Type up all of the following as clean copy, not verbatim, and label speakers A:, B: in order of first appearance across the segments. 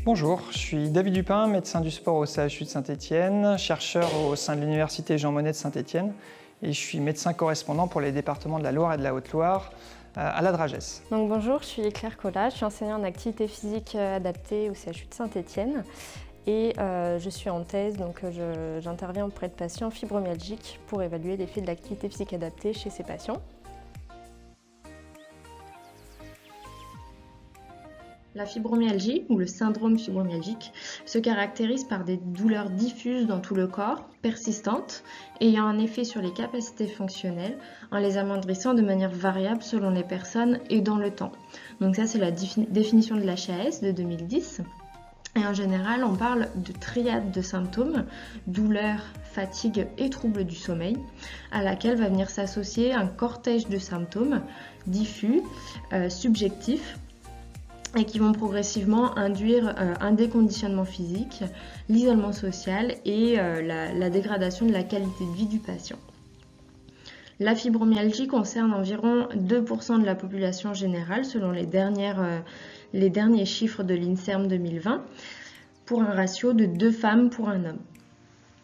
A: Bonjour, je suis David Dupin, médecin du sport au CHU de Saint-Étienne, chercheur au sein de l'université Jean Monnet de Saint-Étienne et je suis médecin correspondant pour les départements de la Loire et de la Haute-Loire à la Dragès.
B: Donc bonjour, je suis Claire Collat, je suis enseignante en activité physique adaptée au CHU de Saint-Étienne et je suis en thèse, donc j'interviens auprès de patients fibromyalgiques pour évaluer l'effet de l'activité physique adaptée chez ces patients. La fibromyalgie, ou le syndrome fibromyalgique, se caractérise par des douleurs diffuses dans tout le corps, persistantes, ayant un effet sur les capacités fonctionnelles, en les amoindrissant de manière variable selon les personnes et dans le temps. Donc ça, c'est la définition de l'HAS de 2010. Et en général, on parle de triade de symptômes, douleur, fatigue et troubles du sommeil, à laquelle va venir s'associer un cortège de symptômes diffus, subjectifs, et qui vont progressivement induire un déconditionnement physique, l'isolement social et la dégradation de la qualité de vie du patient. La fibromyalgie concerne environ 2% de la population générale selon les derniers chiffres de l'INSERM 2020, pour un ratio de 2 femmes pour un homme.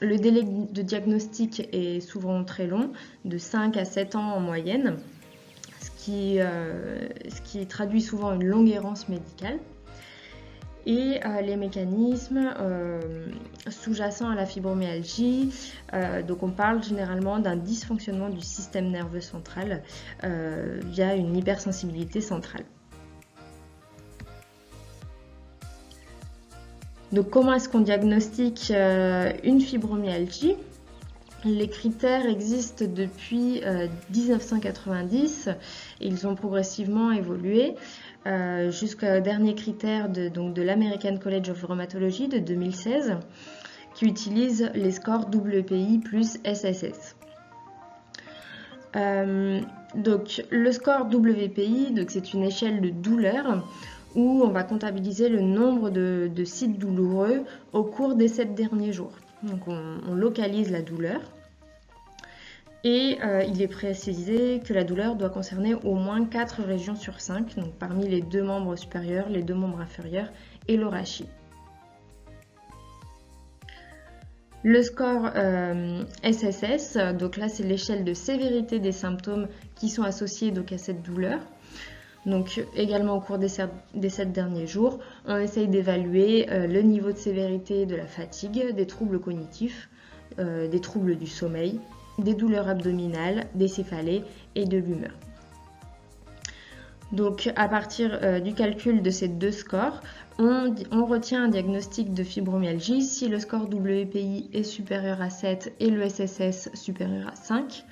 B: Le délai de diagnostic est souvent très long, de 5 à 7 ans en moyenne, ce qui traduit souvent une longue errance médicale. Et les mécanismes sous-jacents à la fibromyalgie, donc on parle généralement d'un dysfonctionnement du système nerveux central via une hypersensibilité centrale. Donc comment est-ce qu'on diagnostique une fibromyalgie ? Les critères existent depuis 1990 et ils ont progressivement évolué jusqu'au dernier critère de l'American College of Rheumatology de 2016 qui utilise les scores WPI plus SSS. Donc le score WPI, c'est une échelle de douleur où on va comptabiliser le nombre de sites douloureux au cours des 7 derniers jours. Donc on localise la douleur et il est précisé que la douleur doit concerner au moins 4 régions sur 5, donc parmi les 2 membres supérieurs, les 2 membres inférieurs et le rachis. Le score SSS, donc là c'est l'échelle de sévérité des symptômes qui sont associés donc à cette douleur. Donc également au cours des 7 derniers jours, on essaye d'évaluer le niveau de sévérité de la fatigue, des troubles cognitifs, des troubles du sommeil, des douleurs abdominales, des céphalées et de l'humeur. Donc à partir du calcul de ces 2 scores, on retient un diagnostic de fibromyalgie si le score WPI est supérieur à 7 et le SSS supérieur à 5.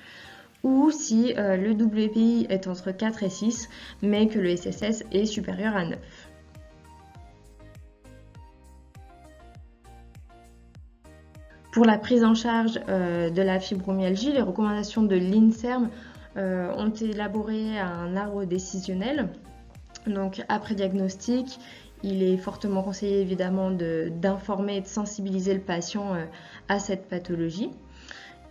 B: Ou si le WPI est entre 4 et 6, mais que le SSS est supérieur à 9. Pour la prise en charge de la fibromyalgie, les recommandations de l'INSERM ont élaboré un arbre décisionnel. Donc après diagnostic, il est fortement conseillé évidemment d'informer et de sensibiliser le patient à cette pathologie.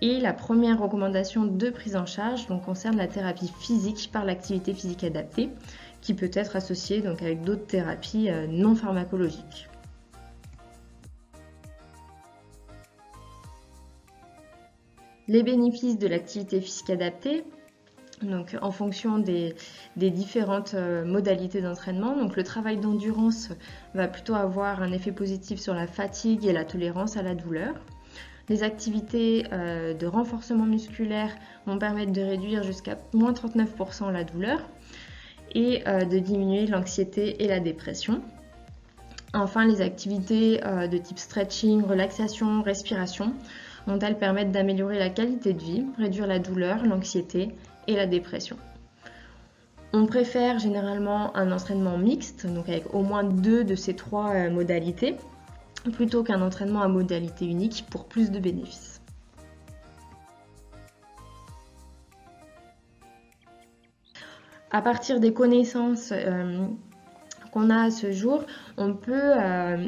B: Et la première recommandation de prise en charge concerne la thérapie physique par l'activité physique adaptée, qui peut être associée avec d'autres thérapies non pharmacologiques. Les bénéfices de l'activité physique adaptée, donc en fonction des différentes modalités d'entraînement. Donc le travail d'endurance va plutôt avoir un effet positif sur la fatigue et la tolérance à la douleur. Les activités de renforcement musculaire vont permettre de réduire jusqu'à moins 39% la douleur et de diminuer l'anxiété et la dépression. Enfin, les activités de type stretching, relaxation, respiration vont-elles permettre d'améliorer la qualité de vie, réduire la douleur, l'anxiété et la dépression. On préfère généralement un entraînement mixte, donc avec au moins 2 de ces 3 modalités, plutôt qu'un entraînement à modalité unique pour plus de bénéfices. À partir des connaissances qu'on a à ce jour, on peut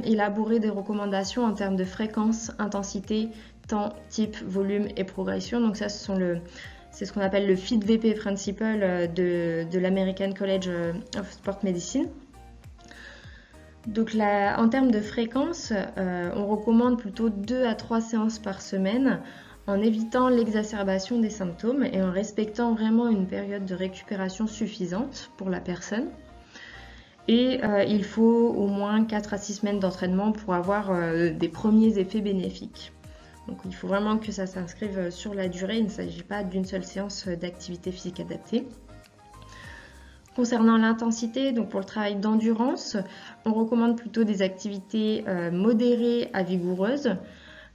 B: élaborer des recommandations en termes de fréquence, intensité, temps, type, volume et progression. Donc ça, c'est ce qu'on appelle le FIT-VP Principle de l'American College of Sport Medicine. Donc en termes de fréquence, on recommande plutôt 2 à 3 séances par semaine en évitant l'exacerbation des symptômes et en respectant vraiment une période de récupération suffisante pour la personne. Et il faut au moins 4 à 6 semaines d'entraînement pour avoir des premiers effets bénéfiques. Donc il faut vraiment que ça s'inscrive sur la durée, il ne s'agit pas d'une seule séance d'activité physique adaptée. Concernant l'intensité, donc pour le travail d'endurance, on recommande plutôt des activités modérées à vigoureuses,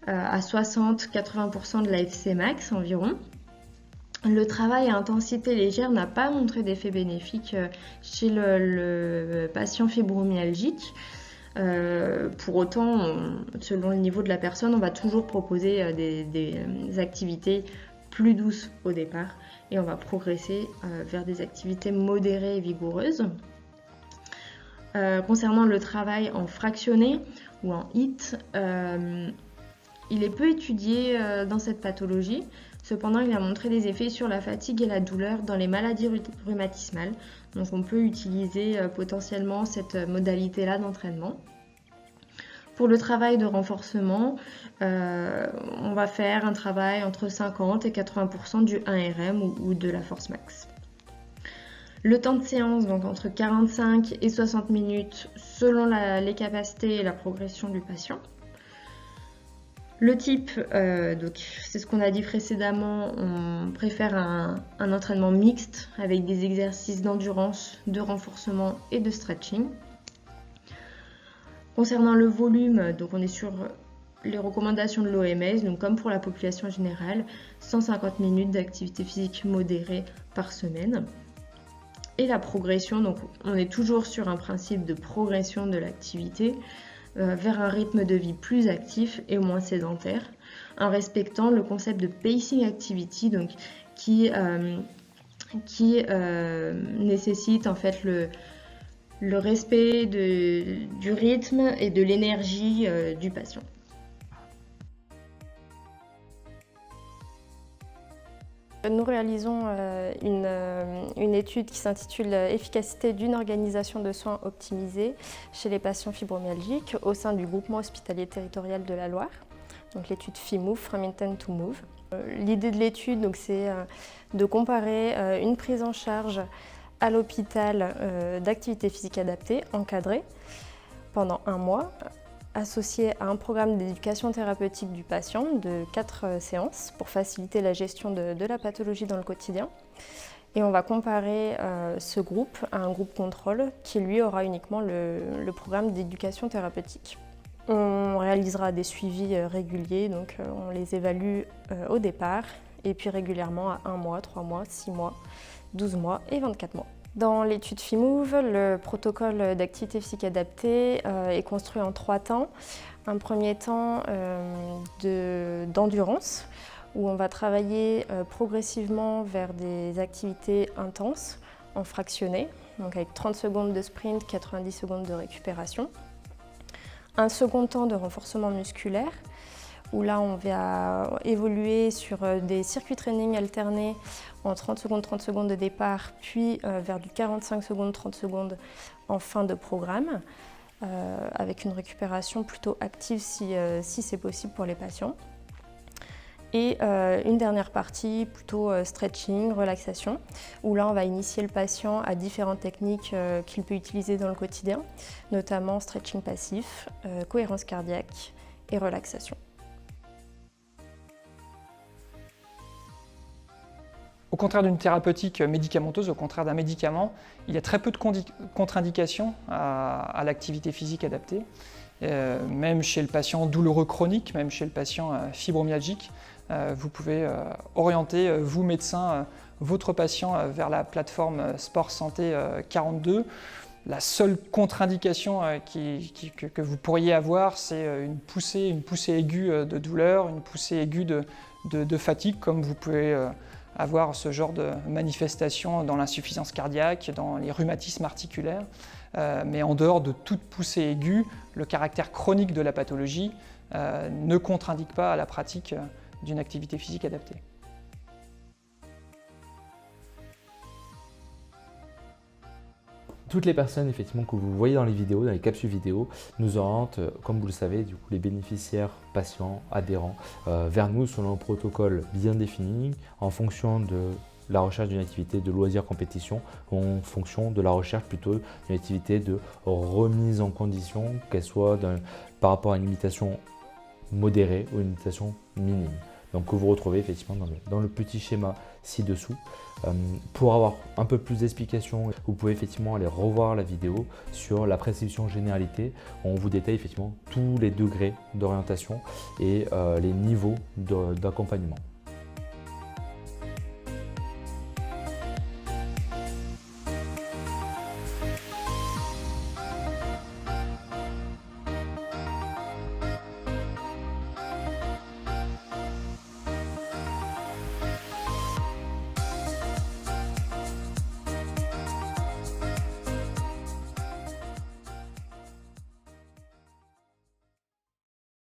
B: à 60-80% de la FC max environ. Le travail à intensité légère n'a pas montré d'effet bénéfique chez le patient fibromyalgique. Pour autant, selon le niveau de la personne, on va toujours proposer des activités plus douces au départ et on va progresser vers des activités modérées et vigoureuses. Concernant le travail en fractionné ou en HIIT, il est peu étudié dans cette pathologie. Cependant, il a montré des effets sur la fatigue et la douleur dans les maladies rhumatismales. Donc on peut utiliser potentiellement cette modalité-là d'entraînement. Pour le travail de renforcement, on va faire un travail entre 50 et 80% du 1RM ou de la force max. Le temps de séance, donc entre 45 et 60 minutes selon les capacités et la progression du patient. Le type, donc c'est ce qu'on a dit précédemment, on préfère un entraînement mixte avec des exercices d'endurance, de renforcement et de stretching. Concernant le volume, donc on est sur les recommandations de l'OMS, donc comme pour la population générale, 150 minutes d'activité physique modérée par semaine. Et la progression, donc on est toujours sur un principe de progression de l'activité vers un rythme de vie plus actif et moins sédentaire, en respectant le concept de pacing activity, donc qui nécessite en fait le respect du rythme et de l'énergie du patient.
C: Nous réalisons une étude qui s'intitule « Efficacité d'une organisation de soins optimisée chez les patients fibromyalgiques » au sein du groupement hospitalier territorial de la Loire, donc l'étude FIMOVE, From Intent to Move. L'idée de l'étude, c'est de comparer une prise en charge à l'hôpital d'activité physique adaptée, encadrée, pendant 1 mois, associé à un programme d'éducation thérapeutique du patient de 4 séances pour faciliter la gestion de la pathologie dans le quotidien. Et on va comparer ce groupe à un groupe contrôle qui lui aura uniquement le programme d'éducation thérapeutique. On réalisera des suivis réguliers, donc on les évalue au départ et puis régulièrement à 1 mois, 3 mois, 6 mois, 12 mois et 24 mois. Dans l'étude FIMOVE, le protocole d'activité physique adaptée est construit en 3 temps. Un premier temps d'endurance, où on va travailler progressivement vers des activités intenses en fractionné, donc avec 30 secondes de sprint, 90 secondes de récupération. Un second temps de renforcement musculaire, où là on va évoluer sur des circuits training alternés en 30 secondes de départ, puis vers du 45 secondes, 30 secondes en fin de programme, avec une récupération plutôt active si c'est possible pour les patients. Et une dernière partie plutôt stretching, relaxation, où là on va initier le patient à différentes techniques qu'il peut utiliser dans le quotidien, notamment stretching passif, cohérence cardiaque et relaxation.
A: Au contraire d'une thérapeutique médicamenteuse, au contraire d'un médicament, il y a très peu de contre-indications à l'activité physique adaptée. Même chez le patient douloureux chronique, même chez le patient fibromyalgique, vous pouvez orienter, vous médecin, votre patient vers la plateforme Sport Santé 42. La seule contre-indication que vous pourriez avoir, c'est une poussée aiguë de douleur, une poussée aiguë de fatigue, comme vous pouvez avoir ce genre de manifestation dans l'insuffisance cardiaque, dans les rhumatismes articulaires. Mais en dehors de toute poussée aiguë, le caractère chronique de la pathologie ne contre-indique pas à la pratique d'une activité physique adaptée.
D: Toutes les personnes effectivement que vous voyez dans les vidéos, dans les capsules vidéo, nous orientent, comme vous le savez, du coup les bénéficiaires, patients, adhérents, vers nous selon un protocole bien défini en fonction de la recherche d'une activité de loisir compétition, en fonction de la recherche plutôt d'une activité de remise en condition, qu'elle soit par rapport à une limitation modérée ou une limitation minime. Donc que vous retrouvez effectivement dans le petit schéma ci-dessous. Pour avoir un peu plus d'explications, vous pouvez effectivement aller revoir la vidéo sur la prescription généralité. On vous détaille effectivement tous les degrés d'orientation et les niveaux d'accompagnement.